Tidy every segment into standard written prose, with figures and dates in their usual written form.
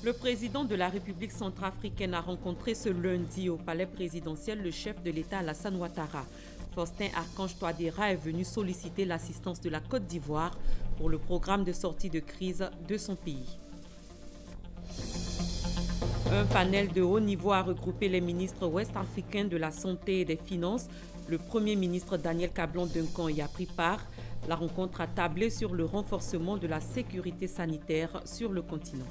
Le président de la République centrafricaine a rencontré ce lundi au palais présidentiel le chef de l'État Alassane Ouattara. Faustin Archange Touadéra est venu solliciter l'assistance de la Côte d'Ivoire pour le programme de sortie de crise de son pays. Un panel de haut niveau a regroupé les ministres ouest-africains de la Santé et des Finances. Le Premier ministre Daniel Cablon-Duncan y a pris part. La rencontre a tablé sur le renforcement de la sécurité sanitaire sur le continent.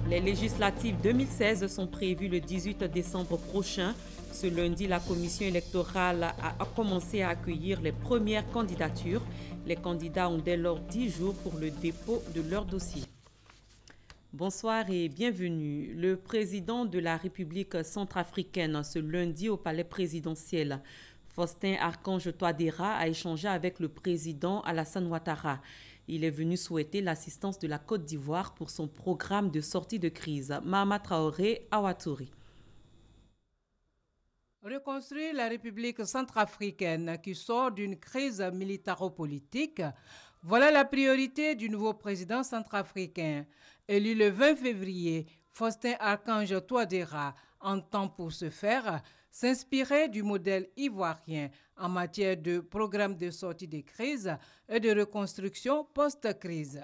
Les législatives 2016 sont prévues le 18 décembre prochain. Ce lundi, la commission électorale a commencé à accueillir les premières candidatures. Les candidats ont dès lors 10 jours pour le dépôt de leur dossier. Bonsoir et bienvenue. Le président de la République centrafricaine ce lundi au palais présidentiel, Faustin Archange Touadéra, a échangé avec le président Alassane Ouattara. Il est venu souhaiter l'assistance de la Côte d'Ivoire pour son programme de sortie de crise. Mahama Traoré, Awatouri. Reconstruire la République centrafricaine qui sort d'une crise militaro-politique, voilà la priorité du nouveau président centrafricain. Élu le 20 février, Faustin Archange Touadéra entend pour ce faire s'inspirer du modèle ivoirien en matière de programme de sortie de crise et de reconstruction post-crise.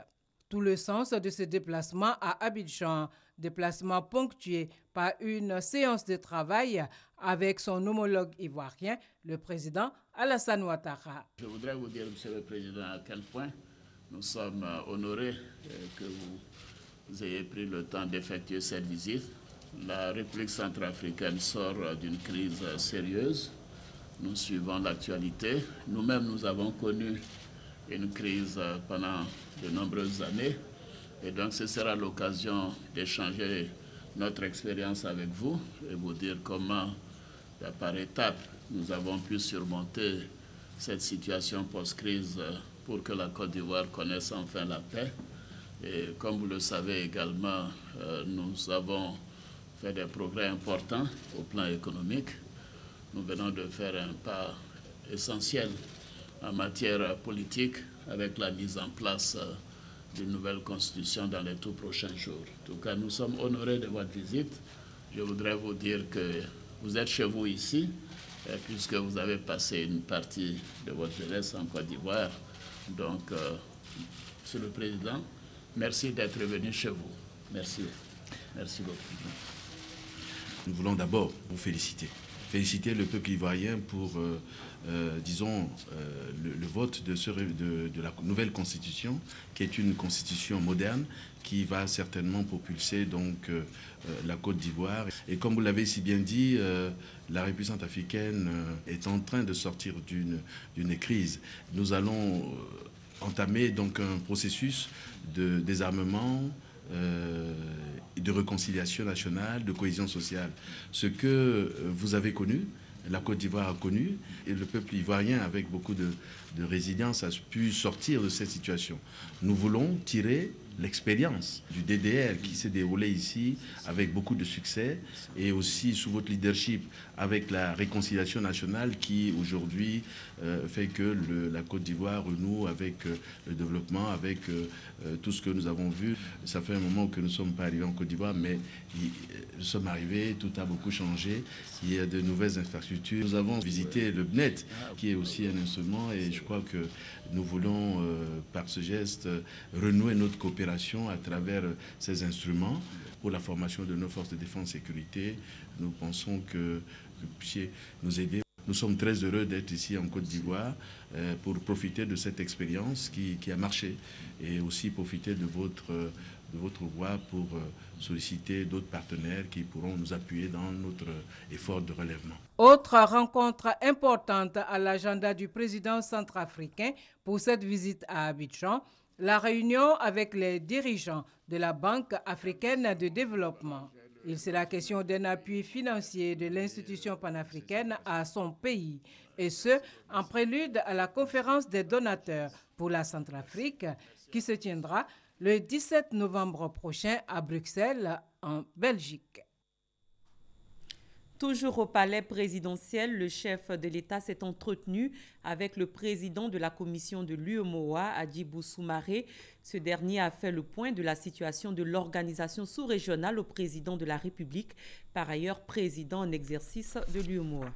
Tout le sens de ce déplacement à Abidjan, déplacement ponctué par une séance de travail avec son homologue ivoirien, le président Alassane Ouattara. Je voudrais vous dire, Monsieur le Président, à quel point nous sommes honorés que vous ayez pris le temps d'effectuer cette visite. La République centrafricaine sort d'une crise sérieuse. Nous suivons l'actualité. Nous-mêmes, nous avons connu une crise pendant de nombreuses années. Et donc, ce sera l'occasion d'échanger notre expérience avec vous et vous dire comment, par étapes, nous avons pu surmonter cette situation post-crise pour que la Côte d'Ivoire connaisse enfin la paix. Et comme vous le savez également, nous avons fait des progrès importants au plan économique. Nous venons de faire un pas essentiel en matière politique avec la mise en place d'une nouvelle constitution dans les tout prochains jours. En tout cas, nous sommes honorés de votre visite. Je voudrais vous dire que vous êtes chez vous ici, puisque vous avez passé une partie de votre jeunesse en Côte d'Ivoire. Donc, Monsieur le Président, merci d'être venu chez vous. Merci. Merci beaucoup. Nous voulons d'abord vous féliciter. Féliciter le peuple ivoirien pour, disons, le vote de la nouvelle constitution, qui est une constitution moderne, qui va certainement propulser donc, la Côte d'Ivoire. Et comme vous l'avez si bien dit, la République centrafricaine est en train de sortir d'une crise. Nous allons entamer donc un processus de désarmement, de réconciliation nationale, de cohésion sociale. Ce que vous avez connu, la Côte d'Ivoire a connu, et le peuple ivoirien, avec beaucoup de résilience, a pu sortir de cette situation. Nous voulons tirer l'expérience du DDR qui s'est déroulé ici avec beaucoup de succès et aussi sous votre leadership avec la réconciliation nationale qui aujourd'hui fait que la Côte d'Ivoire renoue avec le développement, avec tout ce que nous avons vu. Ça fait un moment que nous ne sommes pas arrivés en Côte d'Ivoire, mais nous sommes arrivés, tout a beaucoup changé. Il y a de nouvelles infrastructures. Nous avons visité le BNET, qui est aussi un instrument, et je crois que nous voulons, par ce geste, renouer notre coopération à travers ces instruments pour la formation de nos forces de défense et sécurité. Nous pensons que vous puissiez nous aider. Nous sommes très heureux d'être ici en Côte d'Ivoire pour profiter de cette expérience qui a marché et aussi profiter de votre voix pour solliciter d'autres partenaires qui pourront nous appuyer dans notre effort de relèvement. Autre rencontre importante à l'agenda du président centrafricain pour cette visite à Abidjan, la réunion avec les dirigeants de la Banque africaine de développement. Il sera question d'un appui financier de l'institution panafricaine à son pays, et ce, en prélude à la conférence des donateurs pour la Centrafrique qui se tiendra le 17 novembre prochain à Bruxelles, en Belgique. Toujours au palais présidentiel, le chef de l'État s'est entretenu avec le président de la commission de l'UEMOA, Hadjibou Soumaré. Ce dernier a fait le point de la situation de l'organisation sous-régionale au président de la République, par ailleurs président en exercice de l'UEMOA.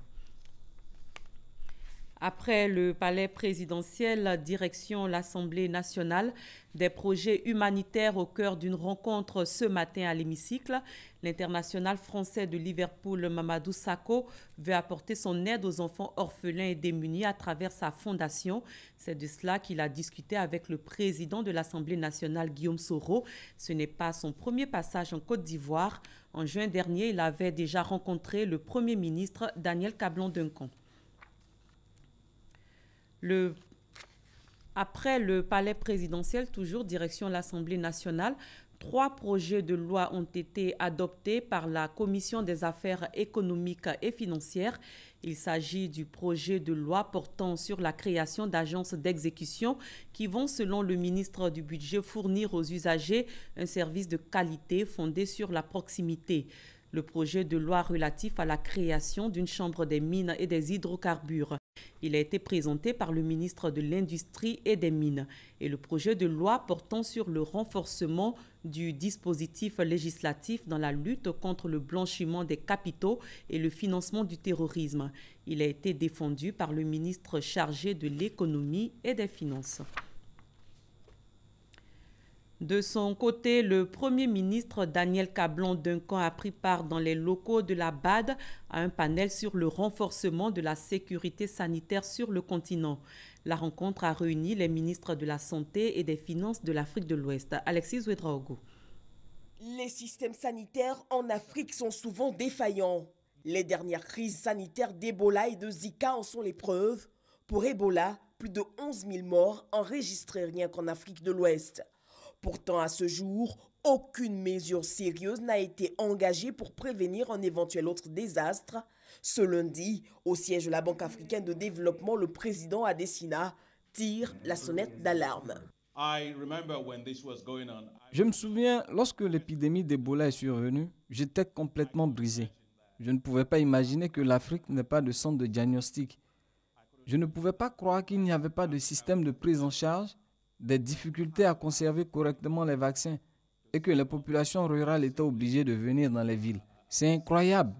Après le palais présidentiel, direction l'Assemblée nationale, des projets humanitaires au cœur d'une rencontre ce matin à l'hémicycle. L'international français de Liverpool, Mamadou Sakho, veut apporter son aide aux enfants orphelins et démunis à travers sa fondation. C'est de cela qu'il a discuté avec le président de l'Assemblée nationale, Guillaume Soro. Ce n'est pas son premier passage en Côte d'Ivoire. En juin dernier, il avait déjà rencontré le Premier ministre Daniel Cablon-Duncan. Après le palais présidentiel, toujours direction l'Assemblée nationale, 3 projets de loi ont été adoptés par la Commission des affaires économiques et financières. Il s'agit du projet de loi portant sur la création d'agences d'exécution qui vont, selon le ministre du Budget, fournir aux usagers un service de qualité fondé sur la proximité. Le projet de loi relatif à la création d'une chambre des mines et des hydrocarbures. Il a été présenté par le ministre de l'Industrie et des Mines. Et le projet de loi portant sur le renforcement du dispositif législatif dans la lutte contre le blanchiment des capitaux et le financement du terrorisme. Il a été défendu par le ministre chargé de l'économie et des finances. De son côté, le Premier ministre Daniel Cablon-Duncan a pris part dans les locaux de la BAD à un panel sur le renforcement de la sécurité sanitaire sur le continent. La rencontre a réuni les ministres de la Santé et des Finances de l'Afrique de l'Ouest. Alexis Ouedraogo. Les systèmes sanitaires en Afrique sont souvent défaillants. Les dernières crises sanitaires d'Ebola et de Zika en sont les preuves. Pour Ebola, plus de 11 000 morts enregistrés rien qu'en Afrique de l'Ouest. Pourtant, à ce jour, aucune mesure sérieuse n'a été engagée pour prévenir un éventuel autre désastre. Ce lundi, au siège de la Banque africaine de développement, le président Adesina tire la sonnette d'alarme. Je me souviens, lorsque l'épidémie d'Ebola est survenue, j'étais complètement brisé. Je ne pouvais pas imaginer que l'Afrique n'ait pas de centre de diagnostic. Je ne pouvais pas croire qu'il n'y avait pas de système de prise en charge, des difficultés à conserver correctement les vaccins et que les populations rurales étaient obligées de venir dans les villes. C'est incroyable.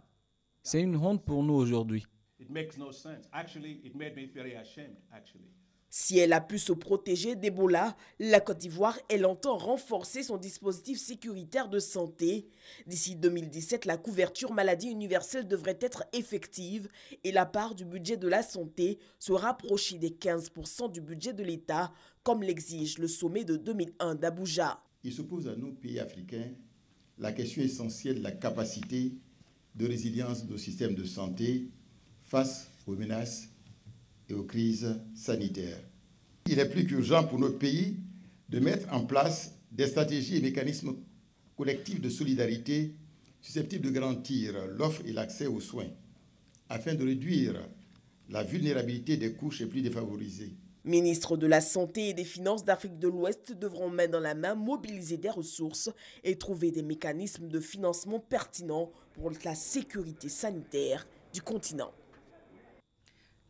C'est une honte pour nous aujourd'hui. Si elle a pu se protéger d'Ebola, la Côte d'Ivoire, elle entend renforcer son dispositif sécuritaire de santé. D'ici 2017, la couverture maladie universelle devrait être effective et la part du budget de la santé se rapprocher des 15% du budget de l'État, comme l'exige le sommet de 2001 d'Abuja. Il se pose à nos pays africains la question essentielle de la capacité de résilience de nos systèmes de santé face aux menaces et aux crises sanitaires. Il est plus qu'urgent pour notre pays de mettre en place des stratégies et mécanismes collectifs de solidarité susceptibles de garantir l'offre et l'accès aux soins, afin de réduire la vulnérabilité des couches les plus défavorisées. Ministres de la Santé et des Finances d'Afrique de l'Ouest devront main dans la main mobiliser des ressources et trouver des mécanismes de financement pertinents pour la sécurité sanitaire du continent.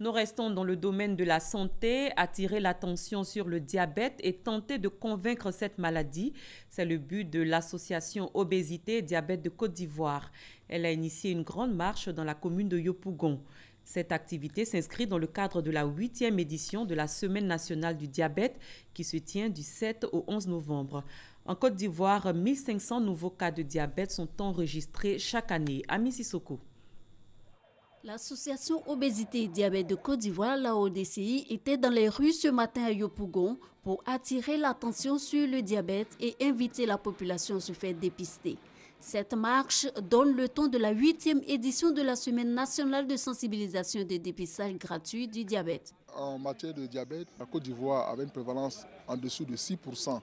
Nous restons dans le domaine de la santé, attirer l'attention sur le diabète et tenter de convaincre cette maladie. C'est le but de l'association Obésité et Diabète de Côte d'Ivoire. Elle a initié une grande marche dans la commune de Yopougon. Cette activité s'inscrit dans le cadre de la 8e édition de la Semaine nationale du diabète qui se tient du 7 au 11 novembre. En Côte d'Ivoire, 1500 nouveaux cas de diabète sont enregistrés chaque année. Ami Sissoko. L'association Obésité et Diabète de Côte d'Ivoire, la ODCI, était dans les rues ce matin à Yopougon pour attirer l'attention sur le diabète et inviter la population à se faire dépister. Cette marche donne le ton de la 8e édition de la Semaine nationale de sensibilisation et de dépistage gratuit du diabète. En matière de diabète, la Côte d'Ivoire avait une prévalence en dessous de 6%.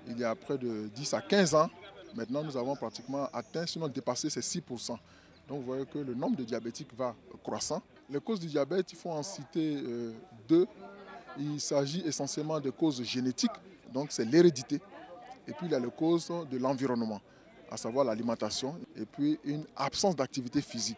Il y a près de 10 à 15 ans, maintenant nous avons pratiquement atteint, sinon dépassé ces 6%. Donc vous voyez que le nombre de diabétiques va croissant. Les causes du diabète, il faut en citer deux. Il s'agit essentiellement de causes génétiques, donc c'est l'hérédité. Et puis il y a les causes de l'environnement, à savoir l'alimentation, et puis une absence d'activité physique.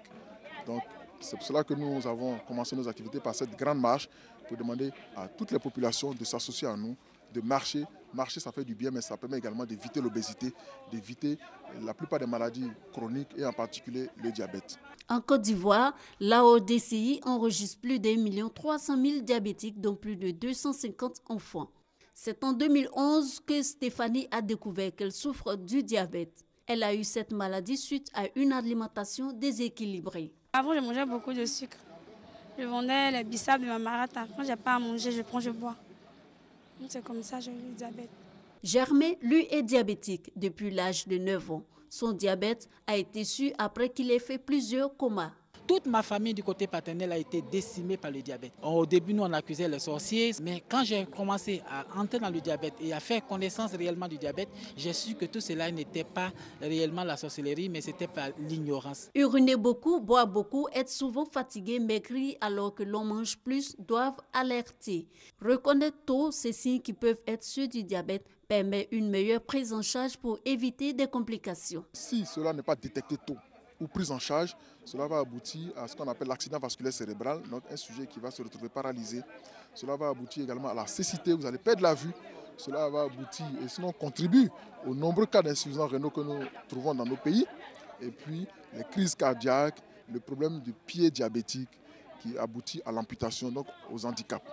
Donc c'est pour cela que nous avons commencé nos activités par cette grande marche pour demander à toutes les populations de s'associer à nous, de marcher. Marcher, ça fait du bien, mais ça permet également d'éviter l'obésité, d'éviter la plupart des maladies chroniques et en particulier le diabète. En Côte d'Ivoire, l'AODCI enregistre plus d'1 300 000 diabétiques, dont plus de 250 enfants. C'est en 2011 que Stéphanie a découvert qu'elle souffre du diabète. Elle a eu cette maladie suite à une alimentation déséquilibrée. Avant, je mangeais beaucoup de sucre. Je vendais les bissap de ma marata. Quand je n'ai pas à manger, je prends, je bois. C'est comme ça que j'ai eu le diabète. Germain, lui, est diabétique depuis l'âge de 9 ans. Son diabète a été su après qu'il ait fait plusieurs comas. Toute ma famille du côté paternel a été décimée par le diabète. Au début, nous, on accusait les sorciers, mais quand j'ai commencé à entrer dans le diabète et à faire connaissance réellement du diabète, j'ai su que tout cela n'était pas réellement la sorcellerie, mais c'était par l'ignorance. Uriner beaucoup, boire beaucoup, être souvent fatigué, maigrir alors que l'on mange plus doivent alerter. Reconnaître tôt ces signes qui peuvent être ceux du diabète permet une meilleure prise en charge pour éviter des complications. Si cela n'est pas détecté tôt ou prise en charge, cela va aboutir à ce qu'on appelle l'accident vasculaire cérébral, donc un sujet qui va se retrouver paralysé. Cela va aboutir également à la cécité, vous allez perdre la vue. Cela va aboutir et sinon contribue aux nombreux cas d'insuffisance rénale que nous trouvons dans nos pays. Et puis les crises cardiaques, le problème du pied diabétique qui aboutit à l'amputation, donc aux handicaps.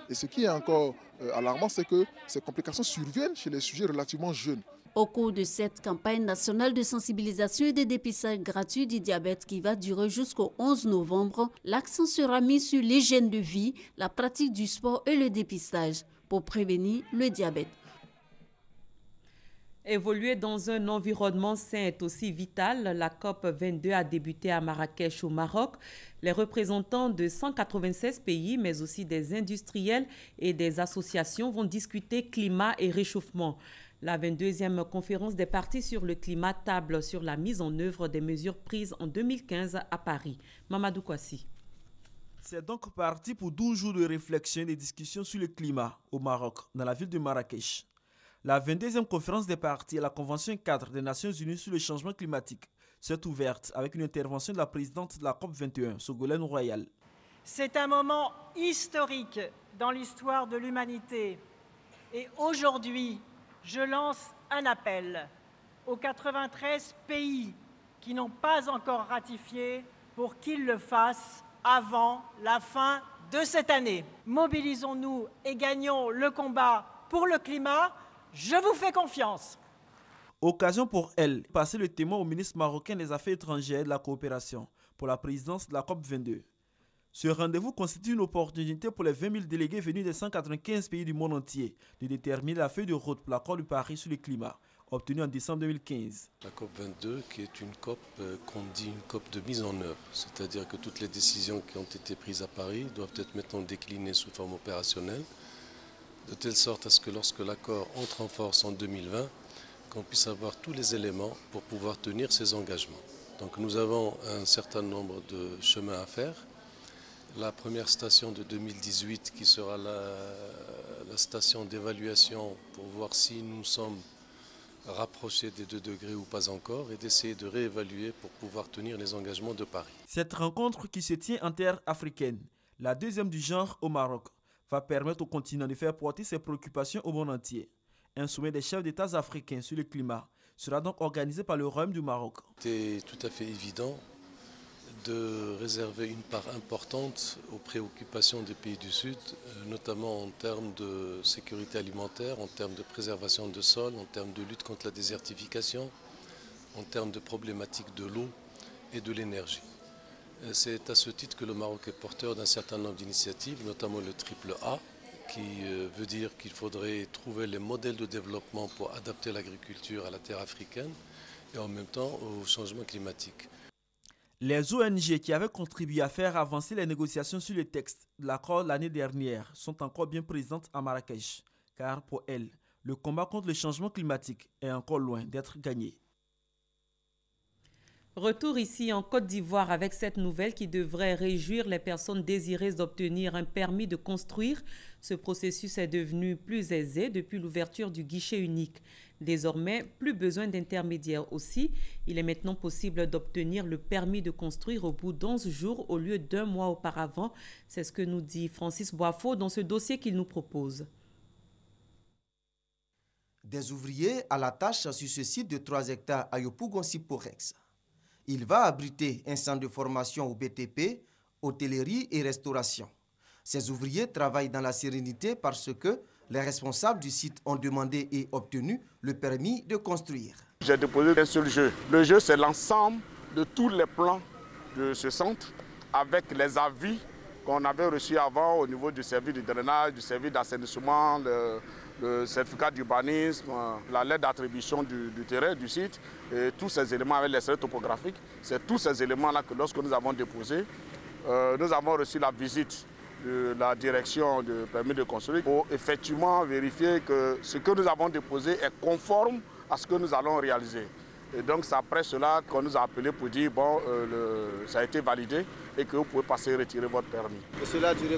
Et ce qui est encore alarmant, c'est que ces complications surviennent chez les sujets relativement jeunes. Au cours de cette campagne nationale de sensibilisation et de dépistage gratuit du diabète qui va durer jusqu'au 11 novembre, l'accent sera mis sur l'hygiène de vie, la pratique du sport et le dépistage pour prévenir le diabète. Évoluer dans un environnement sain est aussi vital. La COP22 a débuté à Marrakech au Maroc. Les représentants de 196 pays, mais aussi des industriels et des associations vont discuter climat et réchauffement. La 22e conférence des partis sur le climat table sur la mise en œuvre des mesures prises en 2015 à Paris. Mamadou Kouassi. C'est donc parti pour 12 jours de réflexion et de discussion sur le climat au Maroc, dans la ville de Marrakech. La 22e conférence des partis et la Convention 4 des Nations Unies sur le changement climatique s'est ouverte avec une intervention de la présidente de la COP21, Ségolène Royal. C'est un moment historique dans l'histoire de l'humanité. Et aujourd'hui, je lance un appel aux 93 pays qui n'ont pas encore ratifié pour qu'ils le fassent avant la fin de cette année. Mobilisons-nous et gagnons le combat pour le climat. Je vous fais confiance. Occasion pour elle de passer le témoin au ministre marocain des Affaires étrangères et de la coopération pour la présidence de la COP22. Ce rendez-vous constitue une opportunité pour les 20 000 délégués venus des 195 pays du monde entier de déterminer la feuille de route pour l'accord de Paris sur le climat, obtenu en décembre 2015. La COP22 qui est une COP qu'on dit une COP de mise en œuvre, c'est-à-dire que toutes les décisions qui ont été prises à Paris doivent être maintenant déclinées sous forme opérationnelle, de telle sorte à ce que lorsque l'accord entre en force en 2020, qu'on puisse avoir tous les éléments pour pouvoir tenir ces engagements. Donc nous avons un certain nombre de chemins à faire. La première station de 2018 qui sera la station d'évaluation pour voir si nous sommes rapprochés des 2 degrés ou pas encore et d'essayer de réévaluer pour pouvoir tenir les engagements de Paris. Cette rencontre qui se tient en terre africaine, la deuxième du genre au Maroc, va permettre au continent de faire porter ses préoccupations au monde entier. Un sommet des chefs d'État africains sur le climat sera donc organisé par le Royaume du Maroc. C'est tout à fait évident de réserver une part importante aux préoccupations des pays du Sud, notamment en termes de sécurité alimentaire, en termes de préservation de sol, en termes de lutte contre la désertification, en termes de problématiques de l'eau et de l'énergie. C'est à ce titre que le Maroc est porteur d'un certain nombre d'initiatives, notamment le triple A, qui veut dire qu'il faudrait trouver les modèles de développement pour adapter l'agriculture à la terre africaine et en même temps au changement climatique. Les ONG qui avaient contribué à faire avancer les négociations sur le texte de l'accord l'année dernière sont encore bien présentes à Marrakech, car pour elles, le combat contre le changement climatique est encore loin d'être gagné. Retour ici en Côte d'Ivoire avec cette nouvelle qui devrait réjouir les personnes désireuses d'obtenir un permis de construire. Ce processus est devenu plus aisé depuis l'ouverture du guichet unique. Désormais, plus besoin d'intermédiaires aussi. Il est maintenant possible d'obtenir le permis de construire au bout d'11 jours au lieu d'1 mois auparavant. C'est ce que nous dit Francis Boifo dans ce dossier qu'il nous propose. Des ouvriers à la tâche sur ce site de 3 hectares à Yopougon-Siporex. Il va abriter un centre de formation au BTP, hôtellerie et restauration. Ces ouvriers travaillent dans la sérénité parce que les responsables du site ont demandé et obtenu le permis de construire. J'ai déposé un seul jeu. Le jeu, c'est l'ensemble de tous les plans de ce centre avec les avis qu'on avait reçus avant au niveau du service de drainage, du service d'assainissement, le certificat d'urbanisme, la lettre d'attribution du terrain, du site, et tous ces éléments avec les traits topographiques. C'est tous ces éléments-là que lorsque nous avons déposé, nous avons reçu la visite de la direction de permis de construire pour effectivement vérifier que ce que nous avons déposé est conforme à ce que nous allons réaliser. Et donc c'est après cela qu'on nous a appelé pour dire bon, ça a été validé et que vous pouvez passer retirer votre permis. Et cela a duré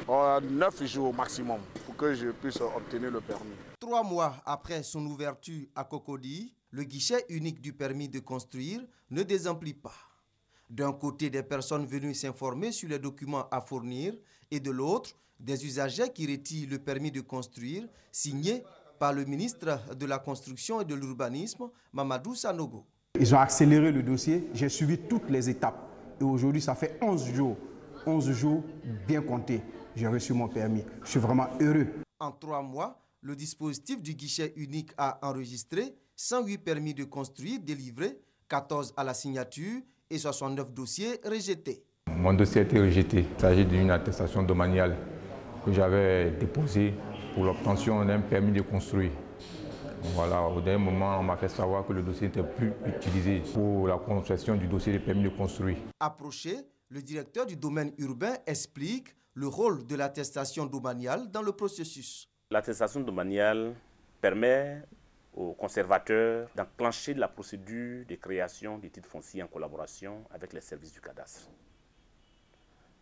9 jours au maximum pour que je puisse obtenir le permis. 3 mois après son ouverture à Cocody, le guichet unique du permis de construire ne désemplit pas. D'un côté, des personnes venues s'informer sur les documents à fournir et de l'autre, des usagers qui retirent le permis de construire signé par le ministre de la Construction et de l'Urbanisme, Mamadou Sanogo. Ils ont accéléré le dossier, j'ai suivi toutes les étapes et aujourd'hui ça fait 11 jours bien comptés. J'ai reçu mon permis, je suis vraiment heureux. En 3 mois, le dispositif du guichet unique a enregistré 108 permis de construire délivrés, 14 à la signature et 69 dossiers rejetés. Mon dossier a été rejeté. Il s'agit d'une attestation domaniale que j'avais déposée pour l'obtention d'un permis de construire. Voilà, au dernier moment, on m'a fait savoir que le dossier n'était plus utilisé pour la concession du dossier de permis de construire. Approché, le directeur du domaine urbain explique le rôle de l'attestation domaniale dans le processus. L'attestation domaniale permet aux conservateurs d'enclencher la procédure de création des titres fonciers en collaboration avec les services du cadastre.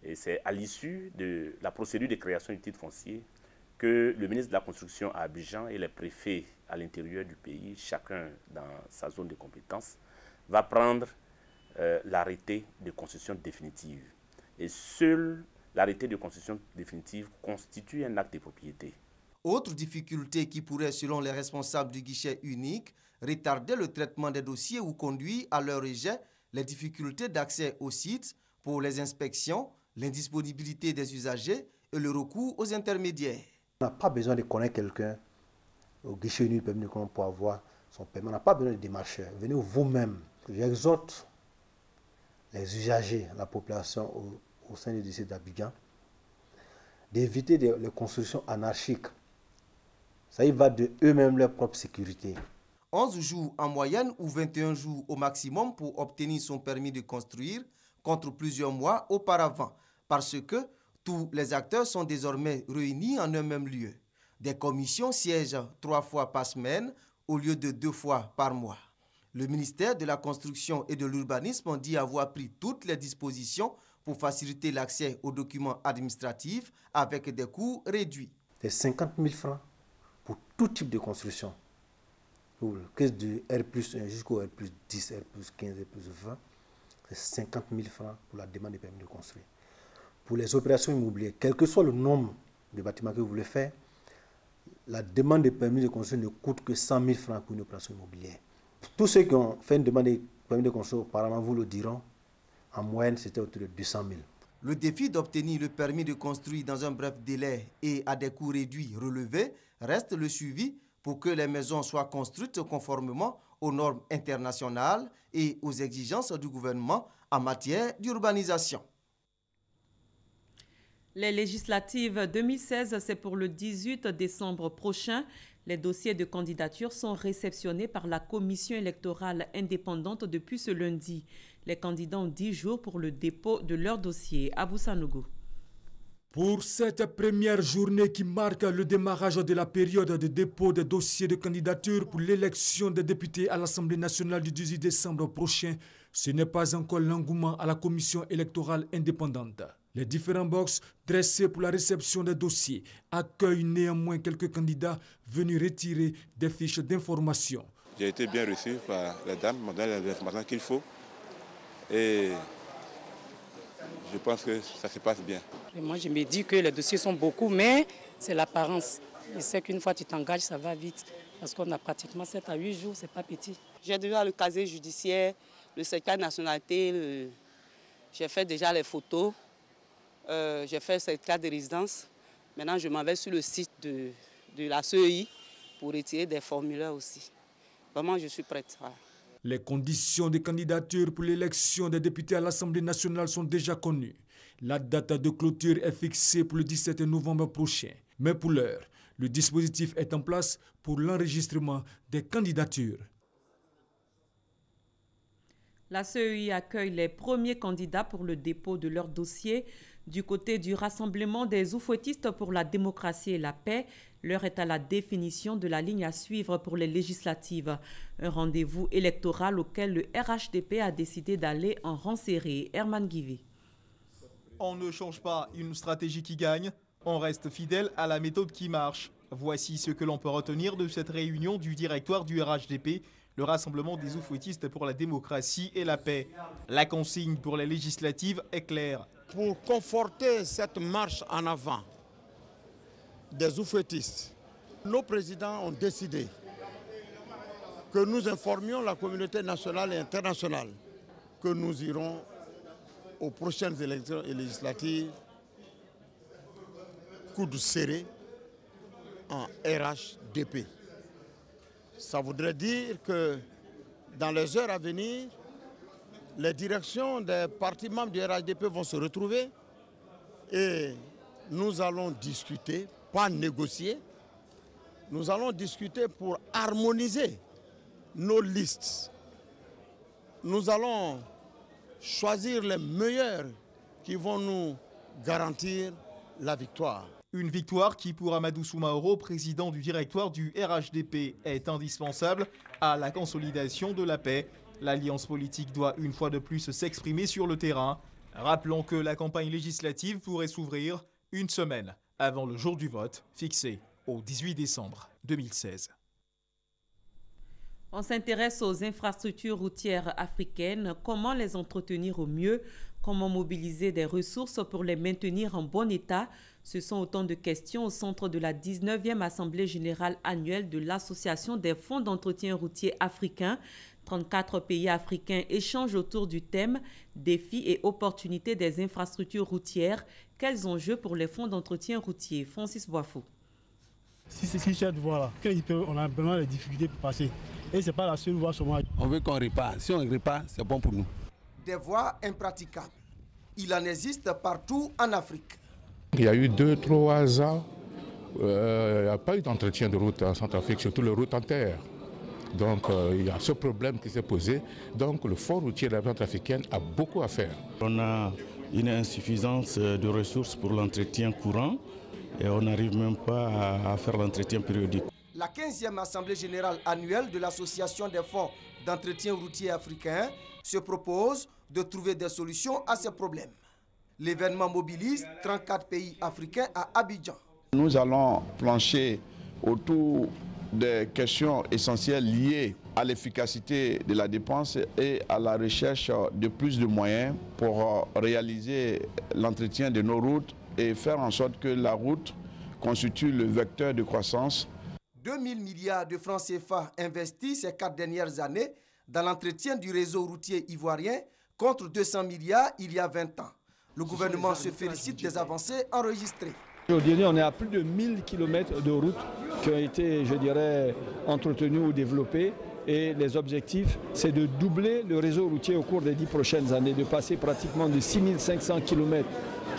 Et c'est à l'issue de la procédure de création du titre foncier que le ministre de la Construction à Abidjan et les préfets à l'intérieur du pays, chacun dans sa zone de compétence, va prendre l'arrêté de construction définitive. Et seul l'arrêté de construction définitive constitue un acte de propriété. Autre difficulté qui pourrait, selon les responsables du guichet unique, retarder le traitement des dossiers ou conduire à leur rejet, les difficultés d'accès au site pour les inspections, l'indisponibilité des usagers et le recours aux intermédiaires. On n'a pas besoin de connaître quelqu'un au guichet unique pour avoir son paiement. On n'a pas besoin de démarcheurs. Venez vous-même. J'exhorte les usagers, la population au sein du district d'Abidjan, d'éviter les constructions anarchiques. Ça y va de eux-mêmes leur propre sécurité. 11 jours en moyenne ou 21 jours au maximum pour obtenir son permis de construire contre plusieurs mois auparavant parce que tous les acteurs sont désormais réunis en un même lieu. Des commissions siègent 3 fois par semaine au lieu de 2 fois par mois. Le ministère de la Construction et de l'Urbanisme dit avoir pris toutes les dispositions pour faciliter l'accès aux documents administratifs avec des coûts réduits. C'est 50 000 francs pour tout type de construction. Que du R+1 jusqu'au R+10, R+15, R+20, c'est 50 000 francs pour la demande de permis de construire. Pour les opérations immobilières, quel que soit le nombre de bâtiments que vous voulez faire, la demande de permis de construire ne coûte que 100 000 francs pour une opération immobilière. Tous ceux qui ont fait une demande de permis de construire auparavant vous le diront, en moyenne c'était autour de 200 000. Le défi d'obtenir le permis de construire dans un bref délai et à des coûts réduits relevés reste le suivi pour que les maisons soient construites conformément aux normes internationales et aux exigences du gouvernement en matière d'urbanisation. Les législatives 2016, c'est pour le 18 décembre prochain. Les dossiers de candidature sont réceptionnés par la commission électorale indépendante depuis ce lundi. Les candidats ont 10 jours pour le dépôt de leur dossier. Abou Sanogo. Pour cette première journée qui marque le démarrage de la période de dépôt des dossiers de candidature pour l'élection des députés à l'Assemblée nationale du 18 décembre prochain, ce n'est pas encore l'engouement à la commission électorale indépendante. Les différents box dressés pour la réception des dossiers accueillent néanmoins quelques candidats venus retirer des fiches d'information. J'ai été bien reçu par la dame, m'ont donné les informations qu'il faut et je pense que ça se passe bien. Et moi, je me dis que les dossiers sont beaucoup, mais c'est l'apparence. Je sais qu'une fois que tu t'engages, ça va vite. Parce qu'on a pratiquement 7 à 8 jours, c'est pas petit. J'ai déjà le casier judiciaire, le certificat de nationalité, j'ai fait déjà les photos, j'ai fait le certificat de résidence. Maintenant, je m'en vais sur le site de la CEI pour retirer des formulaires aussi. Vraiment, je suis prête. Les conditions de candidature pour l'élection des députés à l'Assemblée nationale sont déjà connues. La date de clôture est fixée pour le 17 novembre prochain. Mais pour l'heure, le dispositif est en place pour l'enregistrement des candidatures. La CEI accueille les premiers candidats pour le dépôt de leur dossier. Du côté du Rassemblement des oufouettistes pour la démocratie et la paix, l'heure est à la définition de la ligne à suivre pour les législatives. Un rendez-vous électoral auquel le RHDP a décidé d'aller en rang serré. Herman Guivé. On ne change pas une stratégie qui gagne, on reste fidèle à la méthode qui marche. Voici ce que l'on peut retenir de cette réunion du directoire du RHDP, le Rassemblement des oufouettistes pour la démocratie et la paix. La consigne pour les législatives est claire. Pour conforter cette marche en avant des oufouettistes, nos présidents ont décidé que nous informions la communauté nationale et internationale que nous irons aux prochaines élections législatives coude serré en RHDP. Ça voudrait dire que dans les heures à venir, les directions des partis membres du RHDP vont se retrouver et nous allons discuter, pas négocier, nous allons discuter pour harmoniser nos listes. Nous allons choisir les meilleurs qui vont nous garantir la victoire. Une victoire qui, pour Amadou Soumaoro, président du directoire du RHDP, est indispensable à la consolidation de la paix. L'alliance politique doit une fois de plus s'exprimer sur le terrain. Rappelons que la campagne législative pourrait s'ouvrir une semaine avant le jour du vote, fixé au 18 décembre 2016. On s'intéresse aux infrastructures routières africaines. Comment les entretenir au mieux? Comment mobiliser des ressources pour les maintenir en bon état? Ce sont autant de questions au centre de la 19e Assemblée générale annuelle de l'Association des fonds d'entretien routier africains. 34 pays africains échangent autour du thème « Défis et opportunités des infrastructures routières ». Quels enjeux pour les fonds d'entretien routier? Francis Boifou. Si cette voie-là, on a vraiment des difficultés pour passer. Et ce n'est pas la seule voie sur moi. On veut qu'on répare. Si on répare, c'est bon pour nous. Des voies impraticables. Il en existe partout en Afrique. Il y a eu 2-3 ans, il n'y a pas eu d'entretien de route en Centrafrique, surtout les routes en terre. Donc il y a ce problème qui s'est posé. Donc le fonds routier de la République africaine a beaucoup à faire. On a une insuffisance de ressources pour l'entretien courant et on n'arrive même pas à faire l'entretien périodique. La 15e Assemblée générale annuelle de l'Association des fonds d'entretien routier africains se propose de trouver des solutions à ces problèmes. L'événement mobilise 34 pays africains à Abidjan. Nous allons plancher autour des questions essentielles liées à l'efficacité de la dépense et à la recherche de plus de moyens pour réaliser l'entretien de nos routes et faire en sorte que la route constitue le vecteur de croissance. 2 000 milliards de francs CFA investis ces 4 dernières années dans l'entretien du réseau routier ivoirien contre 200 milliards il y a 20 ans. Le gouvernement se félicite des avancées enregistrées. Aujourd'hui, on est à plus de 1000 km de routes qui ont été, je dirais, entretenues ou développées. Et les objectifs, c'est de doubler le réseau routier au cours des 10 prochaines années, de passer pratiquement de 6500 km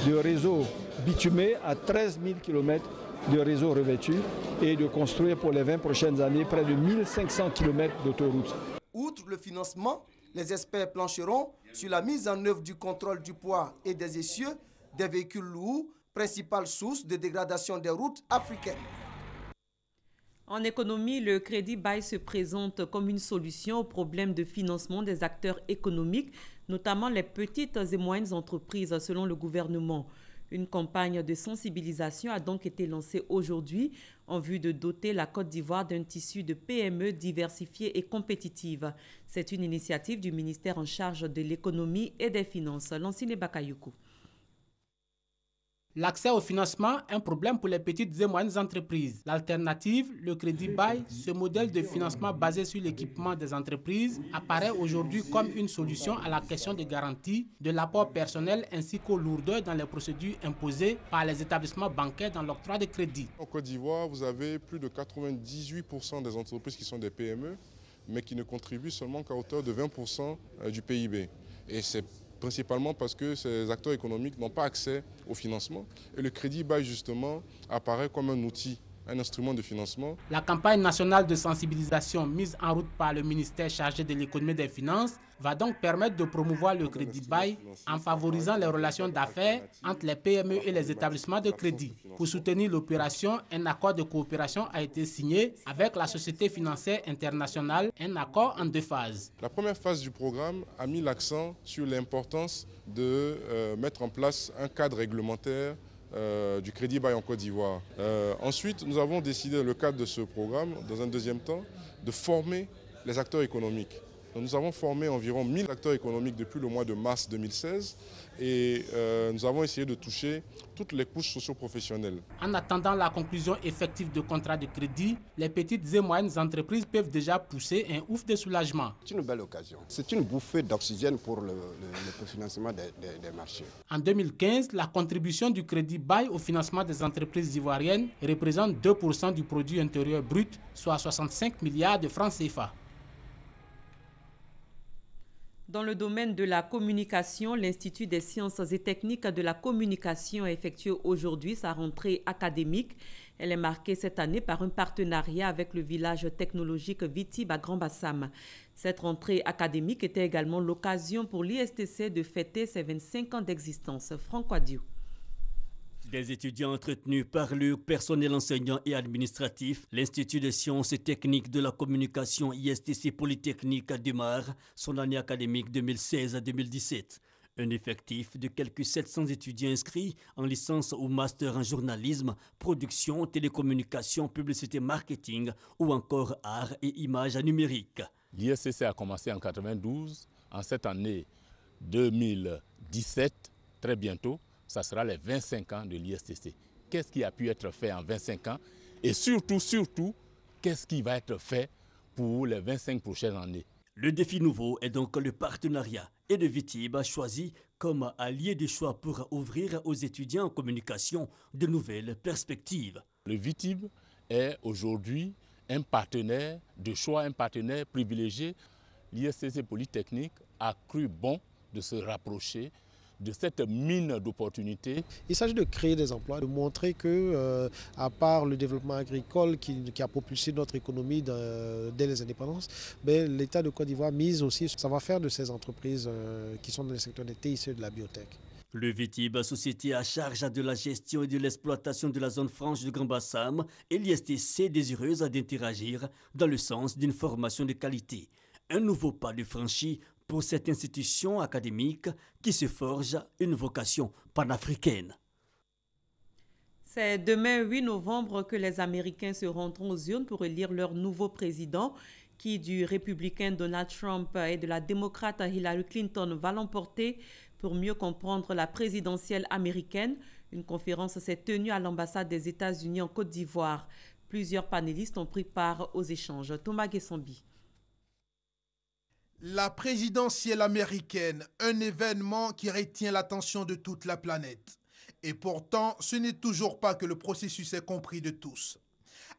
de réseau bitumé à 13 000 km de réseau revêtu et de construire pour les 20 prochaines années près de 1500 km d'autoroutes. Outre le financement, les experts plancheront sur la mise en œuvre du contrôle du poids et des essieux des véhicules lourds principale source de dégradation des routes africaines. En économie, le crédit bail se présente comme une solution aux problèmes de financement des acteurs économiques, notamment les petites et moyennes entreprises, selon le gouvernement. Une campagne de sensibilisation a donc été lancée aujourd'hui en vue de doter la Côte d'Ivoire d'un tissu de PME diversifié et compétitive. C'est une initiative du ministère en charge de l'économie et des finances. Lancine Bakayoko. L'accès au financement est un problème pour les petites et moyennes entreprises. L'alternative, le crédit bail, ce modèle de financement basé sur l'équipement des entreprises, apparaît aujourd'hui comme une solution à la question de garantie de l'apport personnel ainsi qu'aux lourdeurs dans les procédures imposées par les établissements bancaires dans l'octroi de crédit. En Côte d'Ivoire, vous avez plus de 98% des entreprises qui sont des PME, mais qui ne contribuent seulement qu'à hauteur de 20% du PIB. Et c'est principalement parce que ces acteurs économiques n'ont pas accès au financement. Et le crédit bail, justement, apparaît comme un outil, un instrument de financement. La campagne nationale de sensibilisation mise en route par le ministère chargé de l'économie et des finances va donc permettre de promouvoir le crédit bail en favorisant les relations d'affaires entre les PME et les établissements de crédit. Pour soutenir l'opération, un accord de coopération a été signé avec la Société financière internationale, un accord en 2 phases. La première phase du programme a mis l'accent sur l'importance de mettre en place un cadre réglementaire du crédit bail en Côte d'Ivoire. Ensuite, nous avons décidé, dans le cadre de ce programme, dans un deuxième temps, de former les acteurs économiques. Donc, nous avons formé environ 1000 acteurs économiques depuis le mois de mars 2016 et nous avons essayé de toucher toutes les couches socio-professionnelles. En attendant la conclusion effective de contrats de crédit, les petites et moyennes entreprises peuvent déjà pousser un ouf de soulagement. C'est une belle occasion. C'est une bouffée d'oxygène pour le financement des marchés. En 2015, la contribution du crédit bail au financement des entreprises ivoiriennes représente 2% du produit intérieur brut, soit 65 milliards de francs CFA. Dans le domaine de la communication, l'Institut des sciences et techniques de la communication a effectué aujourd'hui sa rentrée académique. Elle est marquée cette année par un partenariat avec le village technologique Vitib à Grand-Bassam. Cette rentrée académique était également l'occasion pour l'ISTC de fêter ses 25 ans d'existence. Franck Wadiou. Des étudiants entretenus par le personnel enseignant et administratif, l'Institut des sciences et techniques de la communication ISTC Polytechnique démarre son année académique 2016-2017. Un effectif de quelques 700 étudiants inscrits en licence ou master en journalisme, production, télécommunication, publicité, marketing ou encore art et images numériques. L'ISTC a commencé en 92. En cette année 2017, très bientôt, ça sera les 25 ans de l'ISTC. Qu'est-ce qui a pu être fait en 25 ans? Et surtout, qu'est-ce qui va être fait pour les 25 prochaines années? Le défi nouveau est donc le partenariat. Et le Vitib a choisi comme allié de choix pour ouvrir aux étudiants en communication de nouvelles perspectives. Le Vitib est aujourd'hui un partenaire de choix, un partenaire privilégié. L'ISTC Polytechnique a cru bon de se rapprocher de cette mine d'opportunités. Il s'agit de créer des emplois, de montrer que, à part le développement agricole qui a propulsé notre économie dès les indépendances, l'État de Côte d'Ivoire mise aussi sur le savoir-faire de ces entreprises qui sont dans le secteur des TIC et de la biotech. Le Vitib, société à charge de la gestion et de l'exploitation de la zone franche de Grand-Bassam, et l'ISTC désireuse d'interagir dans le sens d'une formation de qualité. Un nouveau pas de franchi pour cette institution académique qui se forge une vocation panafricaine. C'est demain 8 novembre que les Américains se rendront aux urnes pour élire leur nouveau président, qui du républicain Donald Trump et de la démocrate Hillary Clinton va l'emporter. Pour mieux comprendre la présidentielle américaine, une conférence s'est tenue à l'ambassade des États-Unis en Côte d'Ivoire. Plusieurs panélistes ont pris part aux échanges. Thomas Guessambi. La présidentielle américaine, un événement qui retient l'attention de toute la planète. Et pourtant, ce n'est toujours pas que le processus est compris de tous.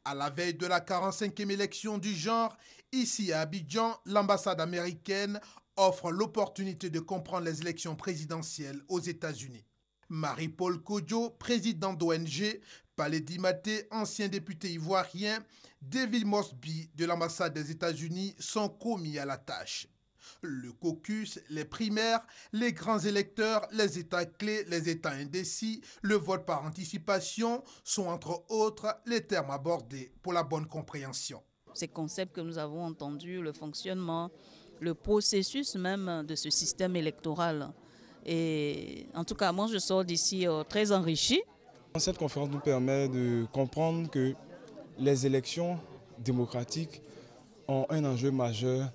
À la veille de la 45e élection du genre, ici à Abidjan, l'ambassade américaine offre l'opportunité de comprendre les élections présidentielles aux États-Unis. Marie-Paul Kodjo, président d'ONG, Palais Dimaté, ancien député ivoirien, David Mosby de l'ambassade des États-Unis sont commis à la tâche. Le caucus, les primaires, les grands électeurs, les États clés, les États indécis, le vote par anticipation sont entre autres les termes abordés pour la bonne compréhension. Ces concepts que nous avons entendus, le fonctionnement, le processus même de ce système électoral. Et en tout cas, moi je sors d'ici très enrichi. Cette conférence nous permet de comprendre que les élections démocratiques ont un enjeu majeur.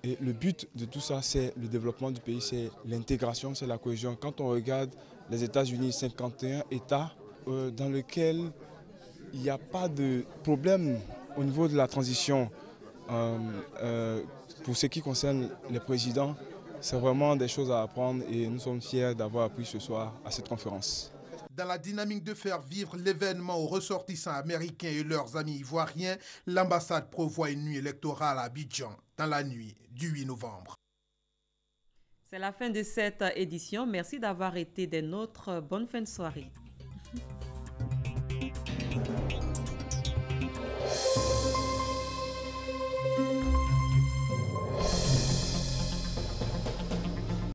Et le but de tout ça, c'est le développement du pays, c'est l'intégration, c'est la cohésion. Quand on regarde les États-Unis, 51 États dans lesquels il n'y a pas de problème au niveau de la transition. Pour ce qui concerne les présidents, c'est vraiment des choses à apprendre et nous sommes fiers d'avoir appris ce soir à cette conférence. Dans la dynamique de faire vivre l'événement aux ressortissants américains et leurs amis ivoiriens, l'ambassade prévoit une nuit électorale à Abidjan dans la nuit du 8 novembre. C'est la fin de cette édition. Merci d'avoir été des nôtres. Bonne fin de soirée.